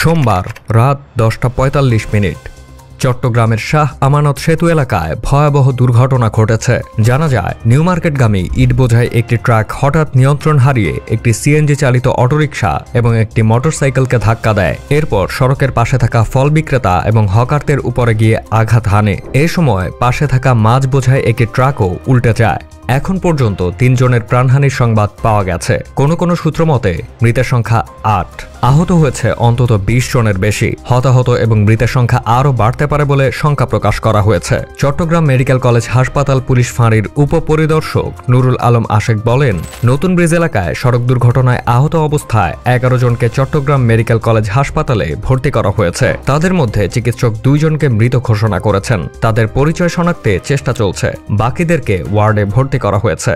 সোমবার রাত 10:45 চট্টগ্রামের শাহ আমানত সেতু এলাকায় ভয়াবহ দুর্ঘটনা ঘটেছে। জানা যায়, নিউ মার্কেটগামী ইট বোঝাই একটি ট্রাক হঠাৎ নিয়ন্ত্রণ হারিয়ে একটি সিএনজি চালিত অটোরিকশা এবং একটি মোটরসাইকেলকে ধাক্কা দেয়। এরপর সড়কের পাশে থাকা ফল বিক্রেতা এবং হকারদের উপরে গিয়ে আঘাত হানে। এ সময় পাশে থাকা মাছ বোঝাই একটি ট্রাকও উল্টে যায়। এখন পর্যন্ত 3 জনের প্রাণহানির সংবাদ পাওয়া গেছে। কোনো সূত্র মতে মৃতের সংখ্যা 8, আহত হয়েছে অন্তত 20 জনের বেশি। হতাহত এবং মৃতের সংখ্যা আরও বাড়তে পারে বলে শঙ্কা প্রকাশ করা হয়েছে। চট্টগ্রাম মেডিকেল কলেজ হাসপাতাল পুলিশ ফাঁড়ির উপপরিদর্শক নুরুল আলম আশেক বলেন, নতুন ব্রিজ এলাকায় সড়ক দুর্ঘটনায় আহত অবস্থায় 11 জনকে চট্টগ্রাম মেডিকেল কলেজ হাসপাতালে ভর্তি করা হয়েছে। তাদের মধ্যে চিকিৎসক 2 জনকে মৃত ঘোষণা করেছেন। তাদের পরিচয় শনাক্তে চেষ্টা চলছে। বাকিদেরকে ওয়ার্ডে ভর্তি করা হয়েছে।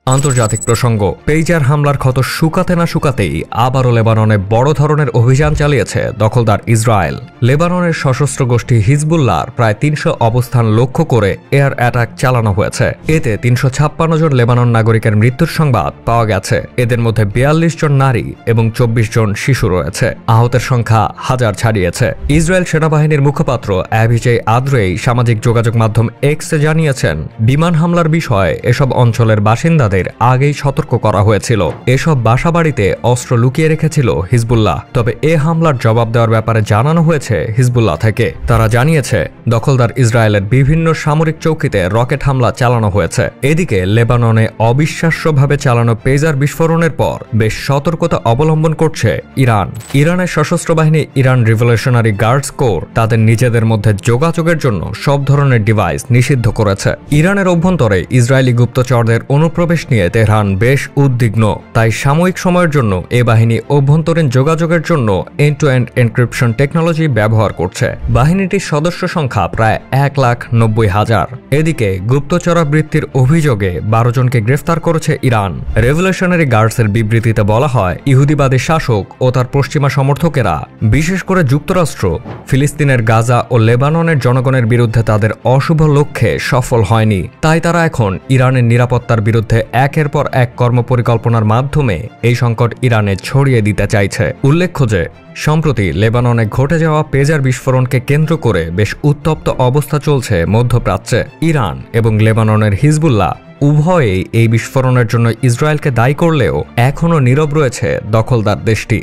আন্তর্জাতিক প্রসঙ্গ, পেইজার হামলার ক্ষত শুকাতে না শুকাতেই আবারও লেবাননে বড় ধরনের অভিযান চালিয়েছে দখলদার ইসরায়েল। লেবাননের সশস্ত্র গোষ্ঠী হিজবুল্লাহর প্রায় 300 অবস্থান লক্ষ্য করে এয়ার অ্যাটাক চালানো হয়েছে। এতে 356 জন লেবানন নাগরিকের মৃত্যুর সংবাদ পাওয়া গেছে। এদের মধ্যে 42 জন নারী এবং 24 জন শিশু রয়েছে। আহতের সংখ্যা হাজার ছাড়িয়েছে। ইসরায়েল সেনাবাহিনীর মুখপাত্র অ্যাভিজে আদ্রেই সামাজিক যোগাযোগ মাধ্যম এক্সে জানিয়েছেন, বিমান হামলার বিষয়ে এসব অঞ্চলের বাসিন্দা আগেই সতর্ক করা হয়েছিল। এসব বাসাবাড়িতে অস্ত্র লুকিয়ে রেখেছিল হিজবুল্লাহ। তবে এ হামলার জবাব দেওয়ার ব্যাপারে জানানো হয়েছে হিজবুল্লাহ থেকে। তারা জানিয়েছে, দখলদার ইসরায়েলের বিভিন্ন সামরিক চৌকিতে রকেট হামলা চালানো হয়েছে। এদিকে লেবাননে অবিশ্বাস্যভাবে চালানো পেজার বিস্ফোরণের পর বেশ সতর্কতা অবলম্বন করছে ইরান। ইরানের সশস্ত্র বাহিনী ইরান রিভলিউশনারি গার্ডস কোর তাদের নিজেদের মধ্যে যোগাযোগের জন্য সব ধরনের ডিভাইস নিষিদ্ধ করেছে। ইরানের অভ্যন্তরে ইসরায়েলি গুপ্তচরদের অনুপ্রবেশ নিয়ে তেহরান বেশ উদ্বিগ্ন। তাই সাময়িক সময়ের জন্য এ বাহিনী অভ্যন্তরীণ যোগাযোগের জন্য end to end encryption technology ব্যবহার করছে। বাহিনীটির সদস্য সংখ্যা প্রায় 1,90,000। এদিকে গুপ্তচরাবৃত্তির অভিযোগে 12 জনকে গ্রেফতার করেছে ইরান। রেভলিউশনারি গার্ডসের বিবৃতিতে বলা হয়, ইহুদিবাদী শাসক ও তার পশ্চিমা সমর্থকেরা, বিশেষ করে যুক্তরাষ্ট্র, ফিলিস্তিনের গাজা ও লেবাননের জনগণের বিরুদ্ধে তাদের অশুভ লক্ষ্যে সফল হয়নি। তাই তারা এখন ইরানের নিরাপত্তার বিরুদ্ধে একের পর এক কর্মপরিকল্পনার মাধ্যমে এই সংকট ইরানে ছড়িয়ে দিতে চাইছে। উল্লেখ্য যে, সম্প্রতি লেবাননে ঘটে যাওয়া পেজার বিস্ফোরণকে কেন্দ্র করে বেশ উত্তপ্ত অবস্থা চলছে মধ্যপ্রাচ্যে। ইরান এবং লেবাননের হিজবুল্লাহ উভয়েই এই বিস্ফোরণের জন্য ইসরায়েলকে দায়ী করলেও এখনও নীরব রয়েছে দখলদার দেশটি।